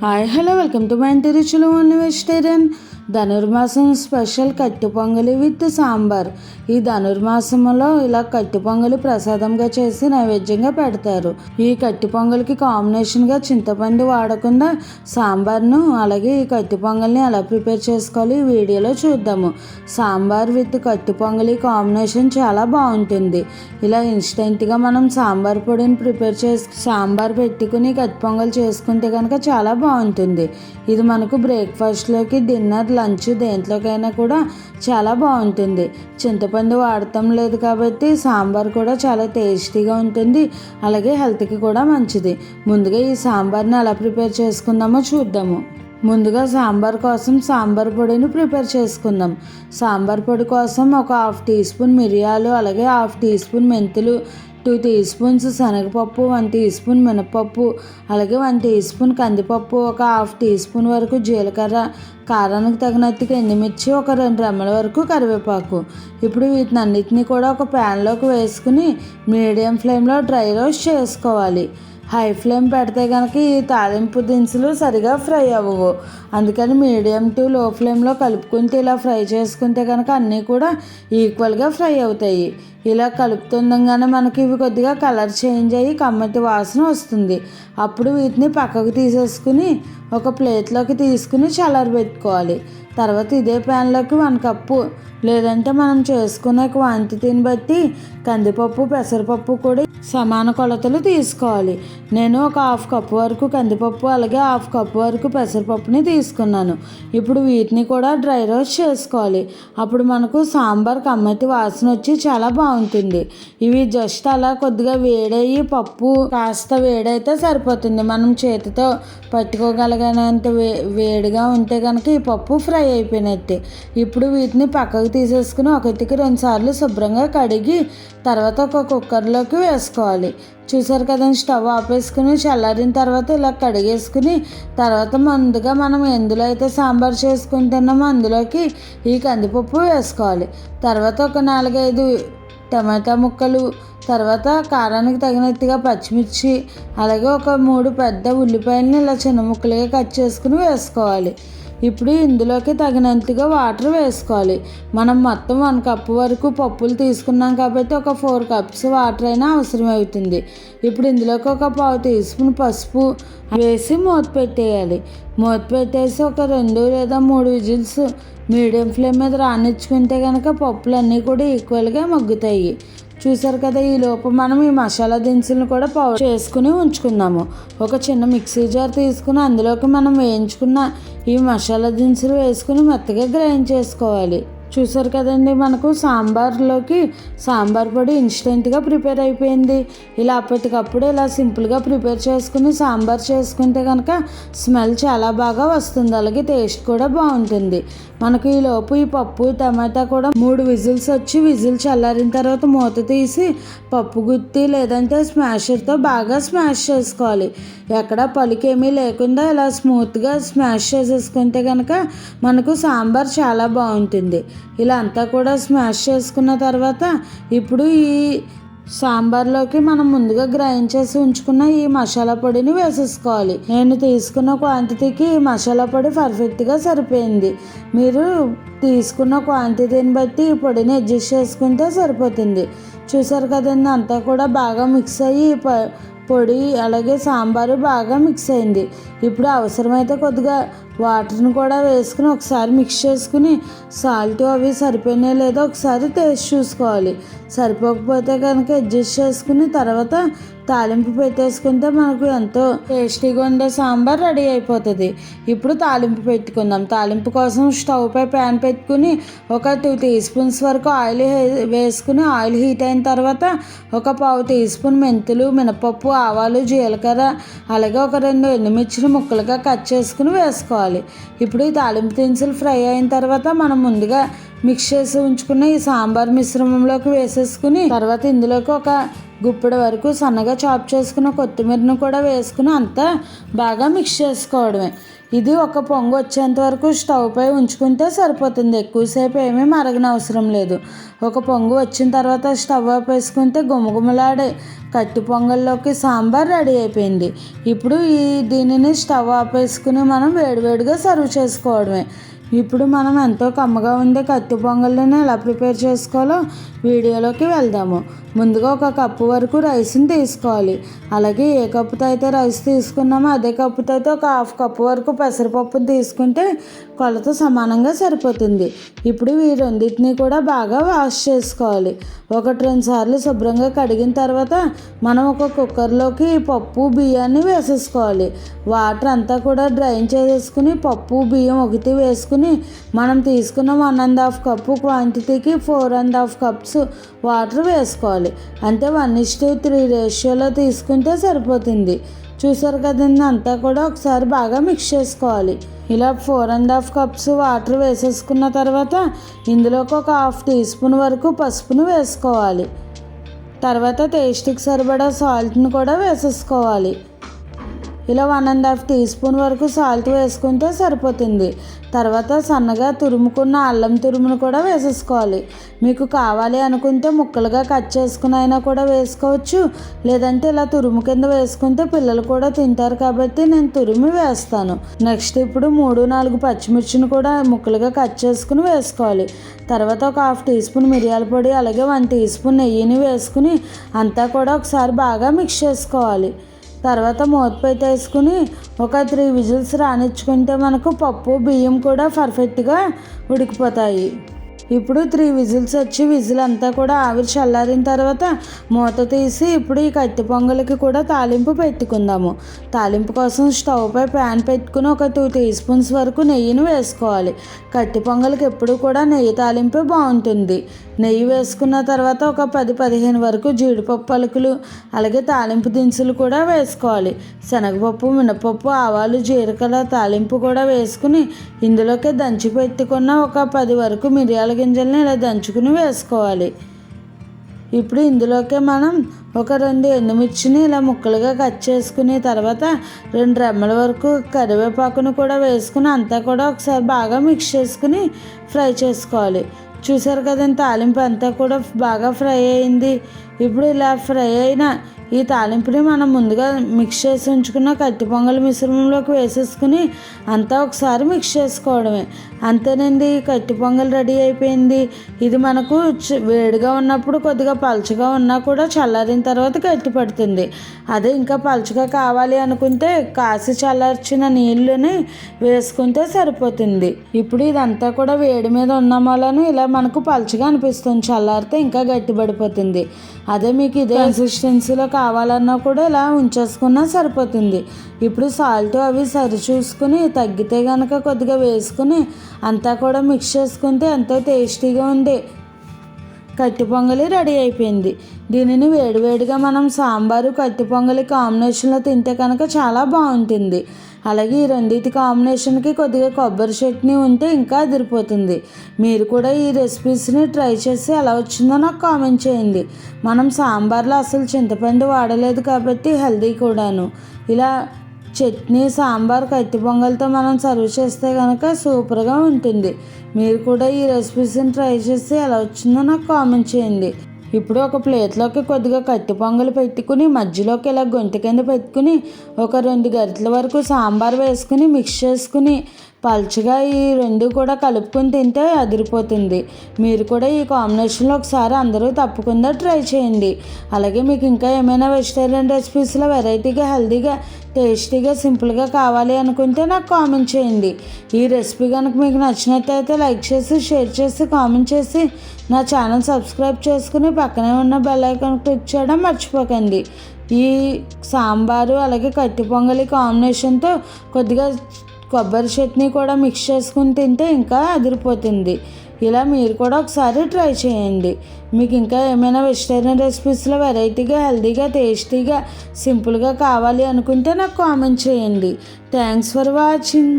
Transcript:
Hi hello welcome to my ఇంటి రుచులు only vegetarian. ధనుర్మాసం special కట్టు పొంగలి విత్ సాంబార్. ఈ ధనుర్మాసంలో ఇలా కట్టు పొంగలి ప్రసాదంగా చేసి నైవేద్యంగా పెడతారు. ఈ కట్టు పొంగలికి కాంబినేషన్గా చింతపండు వాడకుండా సాంబార్ను అలాగే ఈ కట్టు పొంగల్ని ఎలా ప్రిపేర్ చేసుకోవాలి ఈ వీడియోలో చూద్దాము. సాంబార్ విత్ కట్టు పొంగలి కాంబినేషన్ చాలా బాగుంటుంది. ఇలా ఇన్స్టెంట్గా మనం సాంబార్ పొడిని ప్రిపేర్ చేసి సాంబార్ పెట్టుకుని కట్టు పొంగల్ చేసుకుంటే కనుక చాలా బాగుంటుంది. ఇది మనకు బ్రేక్ఫాస్ట్లోకి, డిన్నర్, లంచ్ దేంట్లోకైనా కూడా చాలా బాగుంటుంది. చింతపండు వాడటం లేదు కాబట్టి సాంబార్ కూడా చాలా టేస్టీగా ఉంటుంది, అలాగే హెల్త్కి కూడా మంచిది. ముందుగా ఈ సాంబార్ని ఎలా ప్రిపేర్ చేసుకుందామో చూద్దాము. ముందుగా సాంబార్ కోసం సాంబార్ పొడిని ప్రిపేర్ చేసుకుందాం. సాంబార్ పొడి కోసం ఒక 1/2 టీ స్పూన్ మిరియాలు, అలాగే 1/2 టీ స్పూన్ మెంతులు, 2 టీ స్పూన్స్ శనగపప్పు, 1 టీ స్పూన్ మినపప్పు, అలాగే 1 టీ స్పూన్ కందిపప్పు, ఒక 1/2 టీ స్పూన్ వరకు జీలకర్ర, కారానికి తగినట్టుగా ఎండుమిర్చి, ఒక 2 రెమ్మల వరకు కరివేపాకు. ఇప్పుడు వీటిని అన్నిటినీ కూడా ఒక ప్యాన్లోకి వేసుకుని మీడియం ఫ్లేమ్లో డ్రై రోస్ట్ చేసుకోవాలి. హై ఫ్లేమ్ పెడితే కనుక ఈ తాలింపు దినుసులు సరిగా ఫ్రై అవ్వవు. అందుకని మీడియం టు లో ఫ్లేమ్లో కలుపుకుంటే ఇలా ఫ్రై చేసుకుంటే కనుక అన్నీ కూడా ఈక్వల్గా ఫ్రై అవుతాయి. ఇలా కలుపుతుండగానే మనకి ఇవి కొద్దిగా కలర్ చేంజ్ అయ్యి కమ్మటి వాసన వస్తుంది. అప్పుడు వీటిని పక్కకు తీసేసుకుని ఒక ప్లేట్లోకి తీసుకుని చల్లారబెట్టుకోవాలి. తర్వాత ఇదే ప్యాన్లోకి 1 కప్పు లేదంటే మనం చేసుకునే క్వాంటిటీని బట్టి కందిపప్పు, పెసరపప్పు కూడా సమాన కొలతలు తీసుకోవాలి. నేను ఒక 1/2 కప్పు వరకు కందిపప్పు, అలాగే 1/2 కప్పు వరకు పెసరపప్పుని తీసుకున్నాను. ఇప్పుడు వీటిని కూడా డ్రై రోస్ట్ చేసుకోవాలి. అప్పుడు మనకు సాంబార్ కమ్మటి వాసన వచ్చి చాలా బాగుంటుంది. ఇవి జస్ట్ అలా కొద్దిగా వేడయ్యి పప్పు కాస్త వేడైతే సరిపోతుంది. మనం చేతితో పట్టుకోగలిగినంత వేడిగా ఉంటే కనుక ఈ పప్పు ఫ్రై అయిపోయినట్టే. ఇప్పుడు వీటిని పక్కకు తీసేసుకుని 1కి 2 సార్లు శుభ్రంగా కడిగి తర్వాత ఒక కుక్కర్లోకి వేసుకోవాలి. చూసారు కదండి, స్టవ్ ఆపేసుకుని చల్లారిన తర్వాత ఇలా కడిగేసుకుని తర్వాత ముందుగా మనం ఎందులో అయితే సాంబార్ చేసుకుంటున్నామో అందులోకి ఈ కందిపప్పు వేసుకోవాలి. తర్వాత ఒక 4-5 టమాటా ముక్కలు, తర్వాత కారానికి తగినట్టుగా పచ్చిమిర్చి, అలాగే ఒక 3 పెద్ద ఉల్లిపాయలని ఇలా చిన్న ముక్కలుగా కట్ చేసుకుని వేసుకోవాలి. ఇప్పుడు ఇందులోకి తగినంతగా వాటర్ వేసుకోవాలి. మనం మొత్తం 1 కప్పు వరకు పప్పులు తీసుకున్నాం కాబట్టి ఒక 4 కప్స్ వాటర్ అయినా అవసరం అవుతుంది. ఇప్పుడు ఇందులోకి ఒక 1/2 టీ స్పూన్ పసుపు వేసి మూత పెట్టేయాలి. మూత పెట్టేసి ఒక 2 లేదా 3 విజిల్స్ మీడియం ఫ్లేమ్ మీద రానిచ్చుకుంటే కనుక పప్పులన్నీ కూడా ఈక్వల్గా మగ్గుతాయి. చూసారు కదా, ఈ లోపు మనం ఈ మసాలా దినుసులను కూడా పౌడర్ చేసుకుని ఉంచుకుందాము. ఒక చిన్న మిక్సీ జార్ తీసుకుని అందులోకి మనం వేయించుకున్న ఈ మసాలా దినుసులు వేసుకుని మెత్తగా గ్రైండ్ చేసుకోవాలి. చూసారు కదండి, మనకు సాంబార్లోకి సాంబార్ పొడి ఇన్స్టెంట్గా ప్రిపేర్ అయిపోయింది. ఇలా అప్పటికప్పుడు ఇలా సింపుల్గా ప్రిపేర్ చేసుకుని సాంబార్ చేసుకుంటే కనుక స్మెల్ చాలా బాగా వస్తుంది, అలాగే టేస్ట్ కూడా బాగుంటుంది. మనకు ఈ లోపు ఈ పప్పు టమాటా కూడా 3 విజిల్స్ వచ్చి విజిల్ చల్లారిన తర్వాత మూత తీసి పప్పు గుత్తి లేదంటే స్మాషర్తో బాగా స్మాష్ చేసుకోవాలి. ఎక్కడ పలుకేమీ లేకుండా ఇలా స్మూత్గా స్మాష్ చేసేసుకుంటే కనుక మనకు సాంబార్ చాలా బాగుంటుంది. ఇలా అంతా కూడా స్మాష్ చేసుకున్న తర్వాత ఇప్పుడు ఈ సాంబార్లోకి మనం ముందుగా గ్రైండ్ చేసి ఉంచుకున్న ఈ మసాలా పొడిని వేసేసుకోవాలి. నేను తీసుకున్న క్వాంటిటీకి ఈ మసాలా పొడి పర్ఫెక్ట్గా సరిపోయింది. మీరు తీసుకున్న క్వాంటిటీని బట్టి ఈ పొడిని అడ్జస్ట్ చేసుకుంటే సరిపోతుంది. చూసారు కదండి, అంతా కూడా బాగా మిక్స్ అయ్యి పొడి అలాగే సాంబారు బాగా మిక్స్ అయింది. ఇప్పుడు అవసరమైతే కొద్దిగా వాటర్ని కూడా వేసుకుని ఒకసారి మిక్స్ చేసుకుని సాల్ట్ అవి సరిపోయినాయో లేదో ఒకసారి టేస్ట్ చూసుకోవాలి. సరిపోకపోతే కనుక అడ్జస్ట్ చేసుకుని తర్వాత తాలింపు పెట్టేసుకుంటే మనకు ఎంతో టేస్టీగా ఉండే సాంబార్ రెడీ అయిపోతుంది. ఇప్పుడు తాలింపు పెట్టుకుందాం. తాలింపు కోసం స్టవ్ పై ప్యాన్ పెట్టుకుని ఒక 2 టీ స్పూన్స్ వరకు ఆయిల్ వేసుకుని ఆయిల్ హీట్ అయిన తర్వాత ఒక 1/2 టీ స్పూన్ మెంతులు, మినపప్పు, ఆవాలు, జీలకర్ర, అలాగే ఒక 2 ఎండుమిర్చిని ముక్కలుగా కట్ చేసుకుని వేసుకోవాలి. ఇప్పుడు ఈ తాలింపు దినుసులు ఫ్రై అయిన తర్వాత మనం ముందుగా మిక్స్ చేసి ఉంచుకున్న ఈ సాంబార్ మిశ్రమంలోకి వేసేసుకుని తర్వాత ఇందులోకి ఒక గుప్పెడు వరకు సన్నగా చాప్ చేసుకున్న కొత్తిమీరను కూడా వేసుకుని అంతా బాగా మిక్స్ చేసుకోవడమే. ఇది ఒక పొంగు వచ్చేంత వరకు స్టవ్ పై ఉంచుకుంటే సరిపోతుంది. ఎక్కువసేపు ఏమీ మరగనవసరం లేదు. ఒక పొంగు వచ్చిన తర్వాత స్టవ్ ఆపేసుకుంటే గుమగుమలాడే కట్టి పొంగల్లోకి సాంబార్ రెడీ అయిపోయింది. ఇప్పుడు దీనిని స్టవ్ ఆపేసుకుని మనం వేడివేడిగా సర్వ్ చేసుకోవడమే. ఇప్పుడు మనం ఎంతో కమ్మగా ఉండే కత్తి పొంగల్ని ఎలా ప్రిపేర్ చేసుకోవాలో వీడియోలోకి వెళ్దాము. ముందుగా ఒక కప్పు వరకు రైస్ని తీసుకోవాలి. అలాగే ఏ కప్పుతో అయితే రైస్ తీసుకున్నామో అదే కప్పుతో అయితే ఒక హాఫ్ కప్పు వరకు పెసరపప్పుని తీసుకుంటే కొలత సమానంగా సరిపోతుంది. ఇప్పుడు ఈ రెండింటిని కూడా బాగా వాష్ చేసుకోవాలి. 1-2 సార్లు శుభ్రంగా కడిగిన తర్వాత మనం ఒక కుక్కర్లోకి పప్పు బియ్యాన్ని వేసేసుకోవాలి. వాటర్ అంతా కూడా డ్రైన్ చేసేసుకుని పప్పు బియ్యం ఒకటి వేసుకుని మనం తీసుకున్న 1.5 కప్పు క్వాంటిటీకి 4.5 కప్స్ వాటర్ వేసుకోవాలి. అంటే 1:3 రేషియోలో తీసుకుంటే సరిపోతుంది. చూసారు కదండి, అంతా కూడా ఒకసారి బాగా మిక్స్ చేసుకోవాలి. ఇలా 4.5 కప్స్ వాటర్ వేసేసుకున్న తర్వాత ఇందులోకి ఒక హాఫ్ టీ స్పూన్ వరకు పసుపును వేసుకోవాలి. తర్వాత టేస్ట్కి సరిపడా సాల్ట్ని కూడా వేసేసుకోవాలి. ఇలా 1.5 టీ స్పూన్ వరకు సాల్ట్ వేసుకుంటే సరిపోతుంది. తర్వాత సన్నగా తురుముకున్న అల్లం తురుమును కూడా వేసేసుకోవాలి. మీకు కావాలి అనుకుంటే ముక్కలుగా కట్ చేసుకుని అయినా కూడా వేసుకోవచ్చు. లేదంటే ఇలా తురుము కింద వేసుకుంటే పిల్లలు కూడా తింటారు కాబట్టి నేను తురిమి వేస్తాను. నెక్స్ట్ ఇప్పుడు 3-4 పచ్చిమిర్చిని కూడా ముక్కలుగా కట్ చేసుకుని వేసుకోవాలి. తర్వాత ఒక హాఫ్ టీ స్పూన్ మిరియాల పొడి అలాగే 1 టీ స్పూన్ నెయ్యిని వేసుకుని అంతా కూడా ఒకసారి బాగా మిక్స్ చేసుకోవాలి. తర్వాత మూత పెట్టేసుకుని ఒక 3 విజిల్స్ రానిచ్చుకుంటే మనకు పప్పు బియ్యం కూడా పర్ఫెక్ట్గా ఉడికిపోతాయి. ఇప్పుడు 3 విజిల్స్ వచ్చి విజిల్ అంతా కూడా ఆవిరి చల్లారిన తర్వాత మూత తీసి ఇప్పుడు ఈ కత్తి పొంగలికి కూడా తాలింపు పెట్టుకుందాము. తాలింపు కోసం స్టవ్ పై ప్యాన్ పెట్టుకుని ఒక 2 టీ స్పూన్స్ వరకు నెయ్యిని వేసుకోవాలి. కత్తి పొంగలికి ఎప్పుడు కూడా నెయ్యి తాలింపే బాగుంటుంది. నెయ్యి వేసుకున్న తర్వాత ఒక 10-15 వరకు జీడిపప్పు పలుకులు అలాగే తాలింపు దినుసులు కూడా వేసుకోవాలి. శనగపప్పు, మినపప్పు, ఆవాలు, జీలకర్ర తాలింపు కూడా వేసుకుని ఇందులోకి దంచి పెట్టుకున్న ఒక 10 వరకు మిరియాల గింజల్ని ఇలా దంచుకుని వేసుకోవాలి. ఇప్పుడు ఇందులోకి మనం ఒక 2 ఎండుమిర్చిని ఇలా ముక్కలుగా కట్ చేసుకుని తర్వాత 2 రెమ్మల వరకు కరివేపాకును కూడా వేసుకుని అంతా కూడా ఒకసారి బాగా మిక్స్ చేసుకుని ఫ్రై చేసుకోవాలి. చూసారు కదండి, తాలింపు అంతా కూడా బాగా ఫ్రై అయింది. ఇప్పుడు ఇలా ఫ్రై అయిన ఈ తాలింపుని మనం ముందుగా మిక్స్ చేసి ఉంచుకున్న కత్తి పొంగల్ మిశ్రమంలోకి వేసేసుకుని అంతా ఒకసారి మిక్స్ చేసుకోవడమే. అంతేనండి, కత్తి పొంగల్ రెడీ అయిపోయింది. ఇది మనకు వేడిగా ఉన్నప్పుడు కొద్దిగా పలుచగా ఉన్నా కూడా చల్లారిన తర్వాత గట్టి పడుతుంది. అదే ఇంకా పలుచగా కావాలి అనుకుంటే కాసి చల్లార్చిన నీళ్ళని వేసుకుంటే సరిపోతుంది. ఇప్పుడు ఇదంతా కూడా వేడి మీద ఉన్న వలన ఇలా మనకు పలుచగా అనిపిస్తుంది. చల్లారితే ఇంకా గట్టిపడిపోతుంది. అదే మీకు ఇదే కన్సిస్టెన్సీలో కావాలన్నా కూడా ఇలా ఉంచేసుకున్నా సరిపోతుంది. ఇప్పుడు సాల్ట్ అవి సరి చూసుకుని తగ్గితే కనుక కొద్దిగా వేసుకుని అంతా కూడా మిక్స్ చేసుకుంటే ఎంతో టేస్టీగా ఉండే కత్తి పొంగలి రెడీ అయిపోయింది. దీనిని వేడివేడిగా మనం సాంబారు కత్తి పొంగలి కాంబినేషన్లో తింటే కనుక చాలా బాగుంటుంది. అలాగే ఈ రెండింటి కాంబినేషన్కి కొద్దిగా కొబ్బరి చట్నీ ఉంటే ఇంకా అదిరిపోతుంది. మీరు కూడా ఈ రెసిపీస్ని ట్రై చేసి ఎలా వచ్చిందో నాకు కామెంట్ చేయండి. మనం సాంబార్లో అసలు చింతపండు వాడలేదు కాబట్టి హెల్దీ కూడాను. ఇలా చట్నీ సాంబార్ కత్తి పొంగల్తో మనం సర్వ్ చేస్తే కనుక సూపర్గా ఉంటుంది. మీరు కూడా ఈ రెసిపీస్ని ట్రై చేసి ఎలా వచ్చిందో నాకు కామెంట్ చేయండి. ఇప్పుడు ఒక ప్లేట్లోకి కొద్దిగా కత్తి పొంగలు పెట్టుకుని మధ్యలోకి ఇలా గొంతు కింద పెట్టుకుని ఒక 2 గరిటెల వరకు సాంబార్ వేసుకుని మిక్స్ చేసుకుని పల్చగా ఈ 2 కూడా కలుపుకొని తింటే అదిరిపోతుంది. మీరు కూడా ఈ కాంబినేషన్లో ఒకసారి అందరూ తప్పకుండా ట్రై చేయండి. అలాగే మీకు ఇంకా ఏమైనా వెజిటేరియన్ రెసిపీస్లో వెరైటీగా హెల్తీగా టేస్టీగా సింపుల్గా కావాలి అనుకుంటే నాకు కామెంట్ చేయండి. ఈ రెసిపీ కనుక మీకు నచ్చినట్టయితే లైక్ చేసి షేర్ చేసి కామెంట్ చేసి నా ఛానల్ సబ్స్క్రైబ్ చేసుకుని పక్కనే ఉన్న బెల్ ఐకాన్ క్లిక్ చేయడం మర్చిపోకండి. ఈ సాంబారు అలాగే కత్తి పొంగలి కాంబినేషన్తో కొద్దిగా కొబ్బరి చట్నీ కూడా మిక్స్ చేసుకుని తింటే ఇంకా అదిరిపోతుంది. ఇలా మీరు కూడా ఒకసారి ట్రై చేయండి. మీకు ఇంకా ఏమైనా వెజిటేరియన్ రెసిపీస్లో వెరైటీగా హెల్తీగా టేస్టీగా సింపుల్గా కావాలి అనుకుంటే నాకు కామెంట్ చేయండి. Thanks for watching.